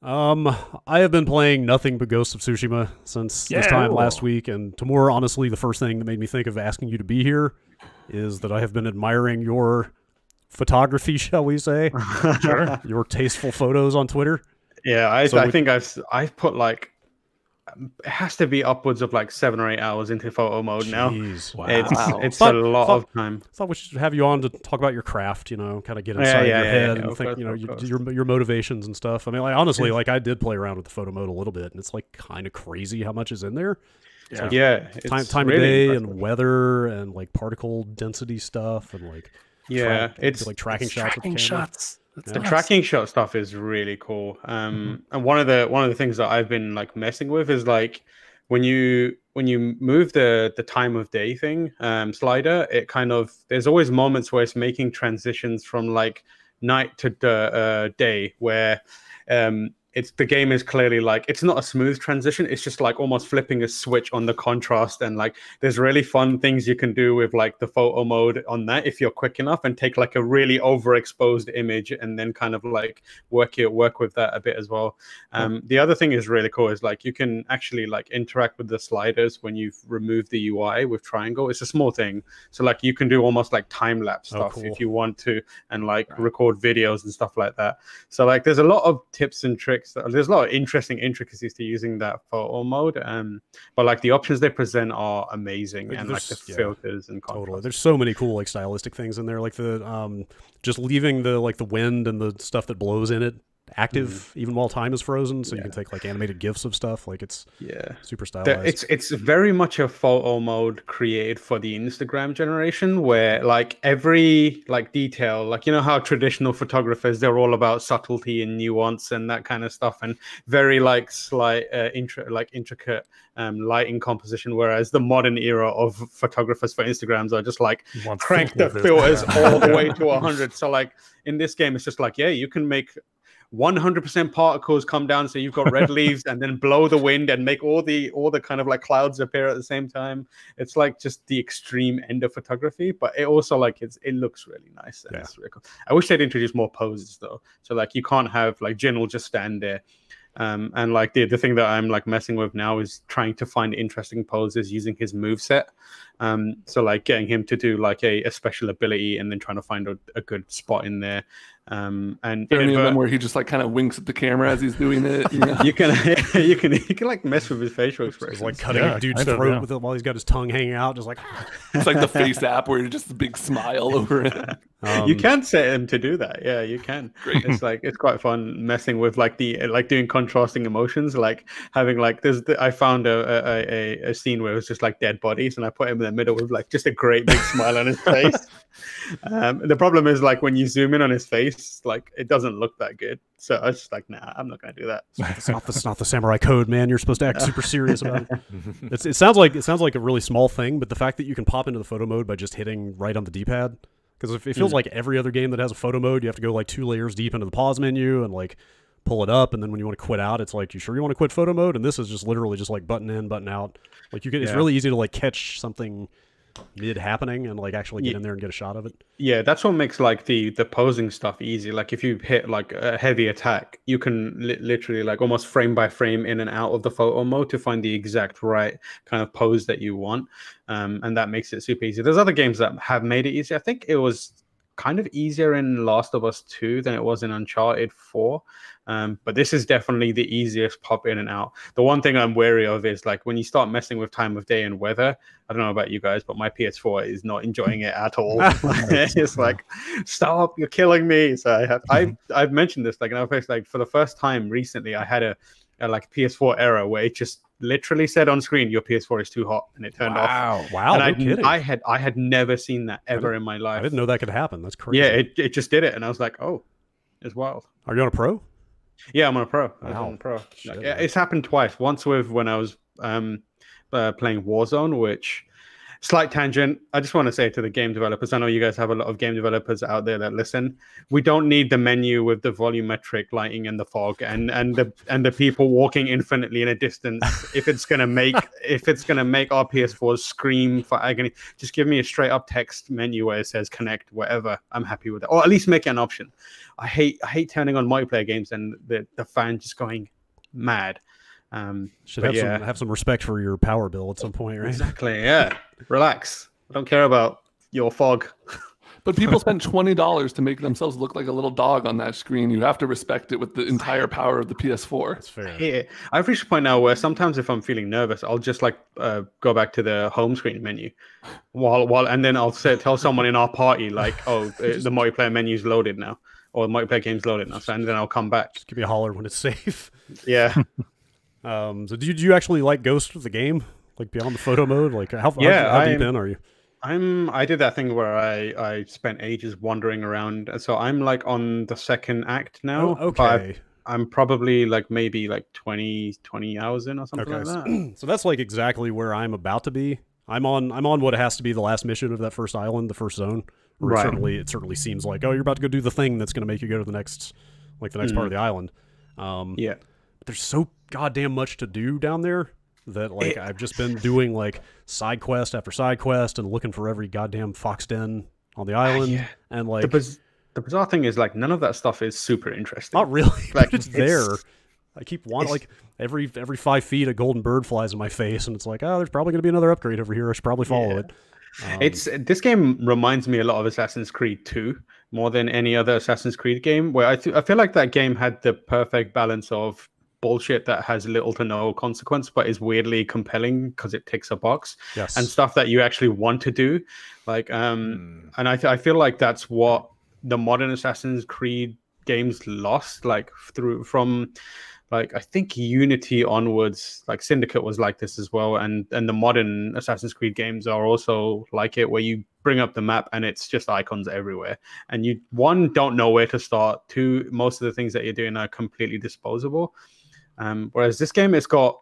I have been playing nothing but Ghost of Tsushima since this time last week, and Tamura, honestly, the first thing that made me think of asking you to be here is that I have been admiring your photography, shall we say? Sure. Your tasteful photos on Twitter. Yeah, I think I've put like it has to be upwards of like 7 or 8 hours into photo mode now. Wow. It's a lot of time. I thought we should have you on to talk about your craft, you know, kind of get inside your head and think, your motivations and stuff. I mean, like honestly, like I did play around with the photo mode a little bit, and it's like kind of crazy how much is in there. It's time really of day and weather and like particle density stuff and like it's like tracking shots. The tracking shot stuff is really cool. And one of the things that I've been like messing with is like when you move the time of day thing slider, it kind of there's always moments where it's making transitions from like night to day where the game is clearly like it's not a smooth transition. It's just like almost flipping a switch on the contrast, and like there's really fun things you can do with like the photo mode on that if you're quick enough and take like a really overexposed image and then kind of like work with that a bit as well. The other thing is really cool is like you can actually like interact with the sliders when you've removed the UI with triangle. It's a small thing, so like you can do almost like time lapse stuff if you want to, and like record videos and stuff like that. So like there's a lot of tips and tricks. There's a lot of interesting intricacies to using that photo mode, but like the options they present are amazing, and like the filters and contrast. Totally. There's so many cool like stylistic things in there, like the just leaving the like the wind and the stuff that blows in it active even while time is frozen, so you can take like animated gifs of stuff. Like it's super stylized. It's very much a photo mode created for the Instagram generation, where like every like detail, like you know how traditional photographers, they're all about subtlety and nuance and that kind of stuff, and very like slight intricate lighting composition, whereas the modern era of photographers for Instagrams are just like crank the filters all the way to 100. So like in this game it's just like you can make 100% particles come down, so you've got red leaves, and then blow the wind and make all the kind of like clouds appear at the same time. It's like just the extreme end of photography, but it also like it looks really nice. And it's really cool. I wish they'd introduce more poses though, so like you can't have like Jin will just stand there. And like the thing that I'm like messing with now is trying to find interesting poses using his moveset. So like getting him to do like a special ability and then trying to find a good spot in there. And there are any of them where he just like kind of winks at the camera as he's doing it. You know? you can like mess with his facial expressions. Like cutting a dude's throat with it while he's got his tongue hanging out, just like it's like the face app where you're just a big smile over it. You can set him to do that. Yeah, you can. Great. It's quite fun messing with like doing contrasting emotions, like having like I found a scene where it was just like dead bodies, and I put him in the middle with like just a great big smile on his face. The problem is like when you zoom in on his face, like it doesn't look that good. So I was just like, nah, I'm not gonna do that. It's not the samurai code, man. You're supposed to act super serious about it. It sounds like a really small thing, but the fact that you can pop into the photo mode by just hitting right on the D-pad, because it feels like every other game that has a photo mode, you have to go like 2 layers deep into the pause menu and like pull it up, and then when you want to quit out, it's like, you sure you want to quit photo mode? And this is just literally just like button in, button out. Like it's really easy to like catch something mid happening and like actually get in there and get a shot of it. Yeah, that's what makes like the posing stuff easy. Like if you hit like a heavy attack, you can literally like almost frame by frame in and out of the photo mode to find the exact right kind of pose that you want, and that makes it super easy. There's other games that have made it easy. I think it was kind of easier in Last of Us 2 than it was in Uncharted 4. But this is definitely the easiest pop in and out. The one thing I'm wary of is like when you start messing with time of day and weather. I don't know about you guys, but my PS4 is not enjoying it at all. It's like, stop, you're killing me. So I've mentioned this, like, in our face, like for the first time recently, I had a like PS4 error where it just literally said on screen, your PS4 is too hot, and it turned off. Wow, and no kidding. I had never seen that ever in my life. I didn't know that could happen. That's crazy. Yeah, it just did it, and I was like, oh, it's wild. Are you on a pro? Yeah, I'm on a pro. I was Wow. on a pro. Like, it's happened twice. Once with when I was playing Warzone, which Slight tangent. I just want to say to the game developers, I know you guys have a lot of game developers out there that listen. We don't need the menu with the volumetric lighting and the fog and the people walking infinitely in a distance. If it's gonna make our PS4s scream for agony, just give me a straight up text menu where it says connect, whatever. I'm happy with it. Or at least make it an option. I hate turning on multiplayer games and the fan just going mad. Should have some respect for your power bill at some point, right? Exactly. Yeah. Relax. I don't care about your fog. But people spend $20 to make themselves look like a little dog on that screen. You have to respect it with the entire power of the PS4. That's fair. Yeah. I've reached a point now where sometimes if I'm feeling nervous, I'll just go back to the home screen menu, and then I'll tell someone in our party the multiplayer menu's loaded now, or the multiplayer game's loaded now. So, and then I'll come back. Just give me a holler when it's safe. Yeah. So do you actually like Ghost of the game? Like beyond the photo mode? Like how deep in are you? I did that thing where I spent ages wandering around. So I'm like on the second act now. Oh, okay. I'm probably maybe 20 hours in or something like that. So that's like exactly where I'm about to be. I'm on what has to be the last mission of that first island, the first zone. Where it certainly seems like, oh, you're about to go do the thing that's going to make you go to the next part of the island. Yeah. There's so goddamn much to do down there that I've just been doing side quest after side quest and looking for every goddamn fox den on the island. Yeah. And the bizarre thing is every none of that stuff is super interesting. Not really. But it's there. I keep wanting every 5 feet a golden bird flies in my face and it's like, oh, there's probably going to be another upgrade over here. I should probably follow it. This game reminds me a lot of Assassin's Creed 2 more than any other Assassin's Creed game, where I feel like that game had the perfect balance of bullshit that has little to no consequence but is weirdly compelling because it ticks a box. Yes. And stuff that you actually want to do, and I feel like that's what the modern Assassin's Creed games lost, from I think Unity onwards. Syndicate was like this as well, and the modern Assassin's Creed games are also like it, where you bring up the map and it's just icons everywhere, and you don't know where to start. Two, most of the things that you're doing are completely disposable. Whereas this game, it's got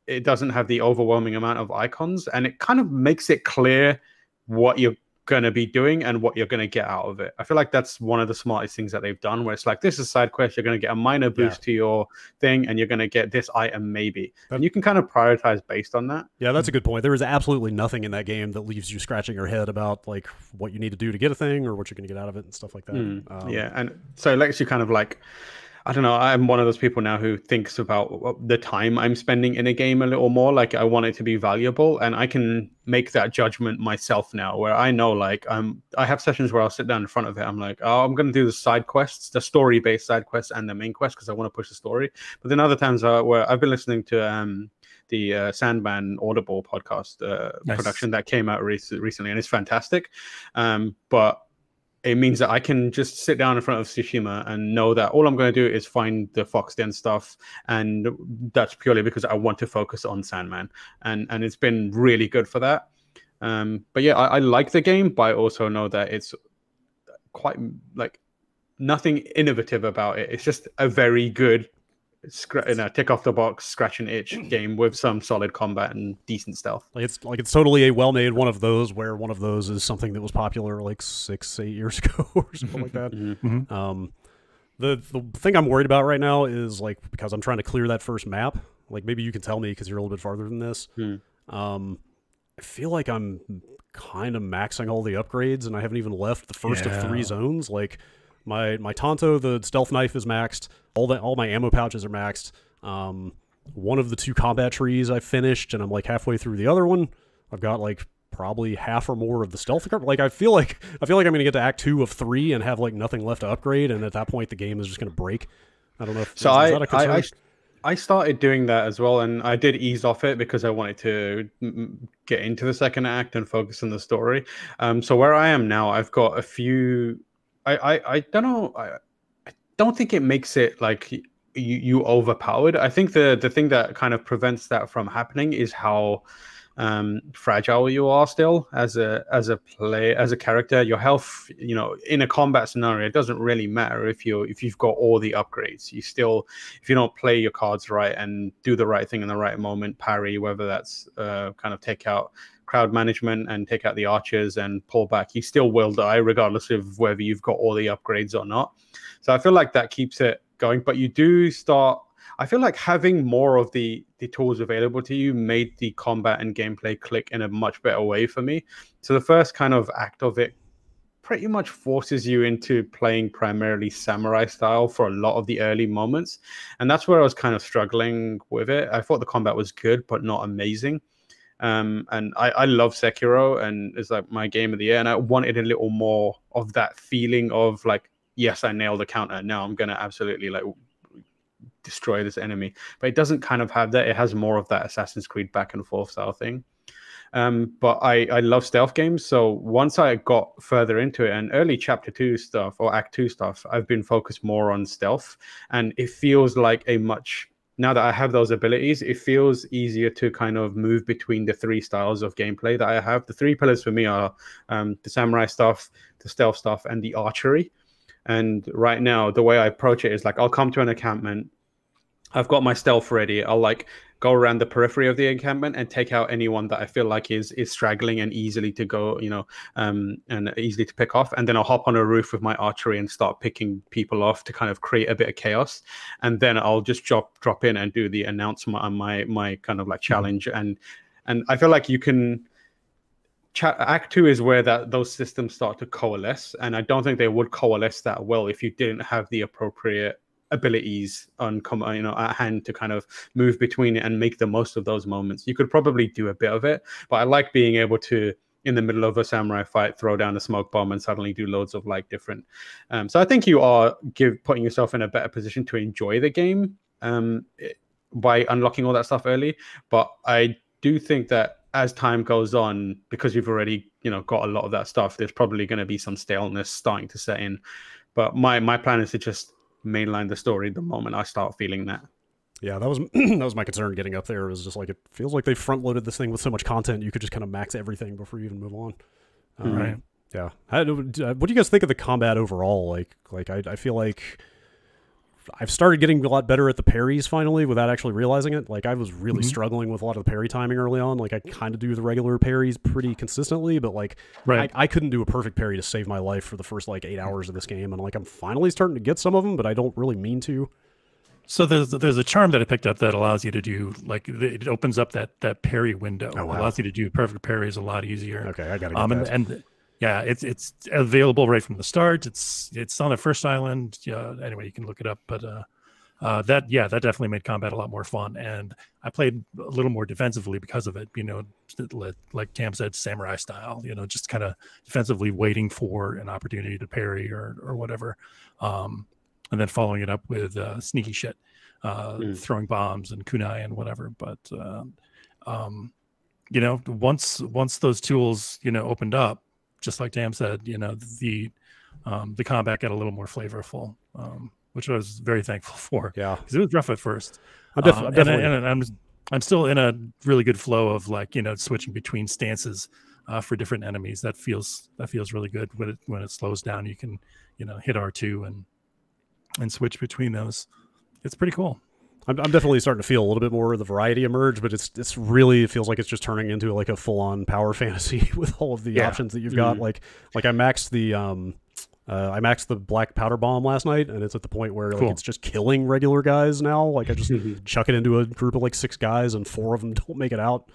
it doesn't have the overwhelming amount of icons, and it kind of makes it clear what you're going to be doing and what you're going to get out of it. I feel like that's one of the smartest things that they've done, where it's this is side quest, you're going to get a minor boost to your thing, and you're going to get this item maybe. And you can kind of prioritize based on that. Yeah, that's a good point. There is absolutely nothing in that game that leaves you scratching your head about what you need to do to get a thing or what you're going to get out of it and stuff like that. Yeah, and so it lets you kind of I don't know, I'm one of those people now who thinks about the time I'm spending in a game a little more. I want it to be valuable, and I can make that judgment myself now, where I know I have sessions where I'll sit down in front of it. I'm like, oh, I'm going to do the side quests, the story-based side quests and the main quest because I want to push the story. But then other times where I've been listening to the Sandman Audible podcast production that came out recently, and it's fantastic. But it means that I can just sit down in front of Tsushima and know that all I'm going to do is find the Fox Den stuff, and that's purely because I want to focus on Sandman, and it's been really good for that. But yeah, I like the game, but I also know that it's quite nothing innovative about it. It's just a very good tick off the box, scratch and itch game with some solid combat and decent stealth. It's totally a well-made one of those, where one of those is something that was popular 6-8 years ago or something like that. Mm-hmm. The thing I'm worried about right now is because I'm trying to clear that first map. Maybe you can tell me because you're a little bit farther than this. I feel like I'm kind of maxing all the upgrades, and I haven't even left the first of 3 zones. My Tonto, the stealth knife, is maxed. All my ammo pouches are maxed. One of the 2 combat trees I finished, and I'm halfway through the other one. I've got probably half or more of the stealth. I feel like I'm gonna get to Act 2 of 3 and have nothing left to upgrade, and at that point the game is just gonna break. I don't know if is that a concern? I started doing that as well, and I did ease off it because I wanted to get into the second act and focus on the story. So where I am now, I've got a few. I don't know. I don't think it makes it you overpowered. I think the thing that kind of prevents that from happening is how fragile you are still as a character. Your health, in a combat scenario, it doesn't really matter if you've got all the upgrades. You still, if you don't play your cards right and do the right thing in the right moment, parry, whether that's kind of take out crowd management and take out the archers and pull back, you still will die regardless of whether you've got all the upgrades or not. So I feel like that keeps it going. But you do start, I feel like having more of the tools available to you made the combat and gameplay click in a much better way for me. So the first kind of act of it pretty much forces you into playing primarily samurai style for a lot of the early moments. And that's where I was kind of struggling with it. I thought the combat was good, but not amazing. And I love Sekiro, and it's like my game of the year. And I wanted a little more of that feeling of like, yes, I nailed the counter. Now I'm going to absolutely like destroy this enemy. But it doesn't kind of have that. It has more of that Assassin's Creed back and forth style thing. But I love stealth games. So once I got further into it and early chapter 2 stuff or act 2 stuff, I've been focused more on stealth. And it feels like now that I have those abilities, it feels easier to kind of move between the 3 styles of gameplay that I have. The 3 pillars for me are the samurai stuff, the stealth stuff, and the archery. And right now, the way I approach it is like, I'll come to an encampment. I've got my stealth ready. I'll like go around the periphery of the encampment and take out anyone that I feel like is straggling and easily to go, and easily to pick off. And then I'll hop on a roof with my archery and start picking people off to kind of create a bit of chaos. And then I'll just drop in and do the announcement on my kind of like challenge. And I feel like you can. Act 2 is where those systems start to coalesce, and I don't think they would coalesce that well if you didn't have the appropriate abilities at hand to kind of move between it and make the most of those moments. You could probably do a bit of it, but I like being able to, in the middle of a samurai fight, throw down a smoke bomb and suddenly do loads of like different. So I think you are putting yourself in a better position to enjoy the game by unlocking all that stuff early. But I do think that as time goes on, because you've already got a lot of that stuff, there's probably going to be some staleness starting to set in. But my plan is to just mainline the story the moment I start feeling that. Yeah, that was that was my concern getting up there. It was just like, it feels like they front loaded this thing with so much content, you could just kind of max everything before you even move on. Right. Yeah. What do you guys think of the combat overall? Like I feel like I've started getting a lot better at the parries finally without actually realizing it. Like I was really struggling with a lot of the parry timing early on. Like I kind of do the regular parries pretty consistently, but like I couldn't do a perfect parry to save my life for the first like 8 hours of this game. And like I'm finally starting to get some of them, but I don't really mean to. So there's a charm that I picked up that allows you to do, like, it opens up that parry window. Oh, wow. It allows you to do perfect parries a lot easier. Okay, I gotta get that. And yeah, it's available right from the start. It's on the first island. Yeah, anyway, you can look it up. But that definitely made combat a lot more fun. And I played a little more defensively because of it. Like Cam said, samurai style. Just kind of defensively waiting for an opportunity to parry or whatever. And then following it up with sneaky shit, throwing bombs and kunai and whatever. But once those tools opened up, just like Dan said, the combat got a little more flavorful, which I was very thankful for. Yeah, because it was rough at first. I'm still in a really good flow of switching between stances for different enemies. That feels really good when it slows down. You can hit R2 and switch between those. It's pretty cool. I'm definitely starting to feel a little bit more of the variety emerge, but it really feels like it's just turning into like a full-on power fantasy with all of the options that you've got. Like I maxed the black powder bomb last night, and it's at the point where like it's just killing regular guys now. Like I just chuck it into a group of like 6 guys, and 4 of them don't make it out.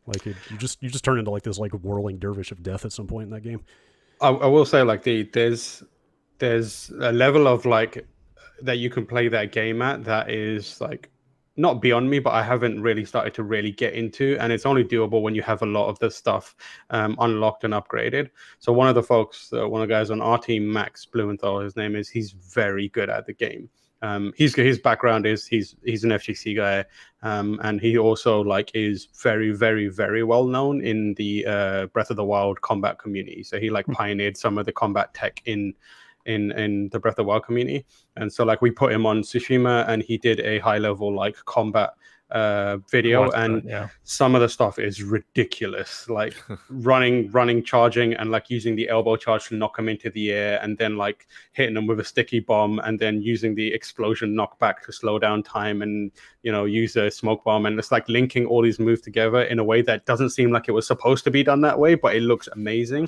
Like you just turn into like this like whirling dervish of death at some point in that game. I will say like there's a level of like that you can play that game at that is like not beyond me, but I haven't really started to really get into, and it's only doable when you have a lot of the stuff unlocked and upgraded. So one of the guys on our team, Max Blumenthal, his name is, he's very good at the game. His background is he's an FGC guy, and he also like is very, very, very well known in the Breath of the Wild combat community. So he like pioneered some of the combat tech in the Breath of the Wild community. And so like we put him on Tsushima, and he did a high level like combat video, Watch and that, yeah. some of the stuff is ridiculous, like running, charging, and like using the elbow charge to knock them into the air, and then like hitting them with a sticky bomb, and then using the explosion knockback to slow down time, and use a smoke bomb, and it's like linking all these moves together in a way that doesn't seem like it was supposed to be done that way, but it looks amazing.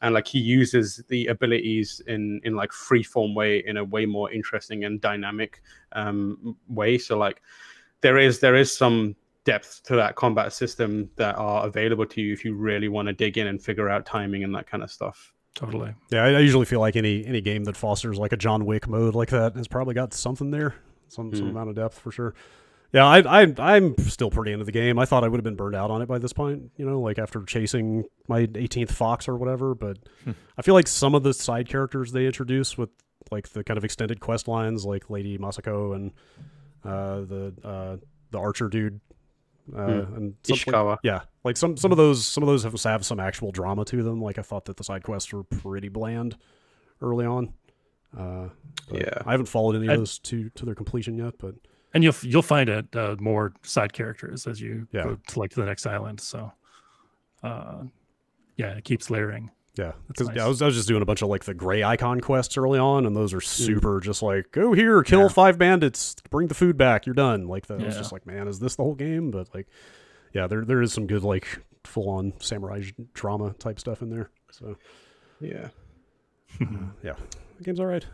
And like he uses the abilities in like freeform way, in a way more interesting and dynamic way. So like there is some depth to that combat system that are available to you if you really want to dig in and figure out timing and that kind of stuff. Totally. Yeah, I usually feel like any game that fosters like a John Wick mode like that has probably got something there, some amount of depth for sure. Yeah, I'm still pretty into the game. I thought I would have been burned out on it by this point, like after chasing my 18th fox or whatever. But I feel like some of the side characters they introduce with like the kind of extended quest lines, like Lady Masako and the archer dude, and Ishikawa. Yeah, like some of those have some actual drama to them. Like I thought that the side quests were pretty bland early on. Yeah, I haven't followed any of those to their completion yet, but. And you'll find it more side characters as you go to the next island. So, it keeps layering. Yeah, because nice. I was just doing a bunch of like the gray icon quests early on, and those are super just like go here, kill 5 bandits, bring the food back, you're done. Like that was just like, man, is this the whole game? But like, yeah, there is some good like full on samurai drama type stuff in there. So yeah, the game's all right.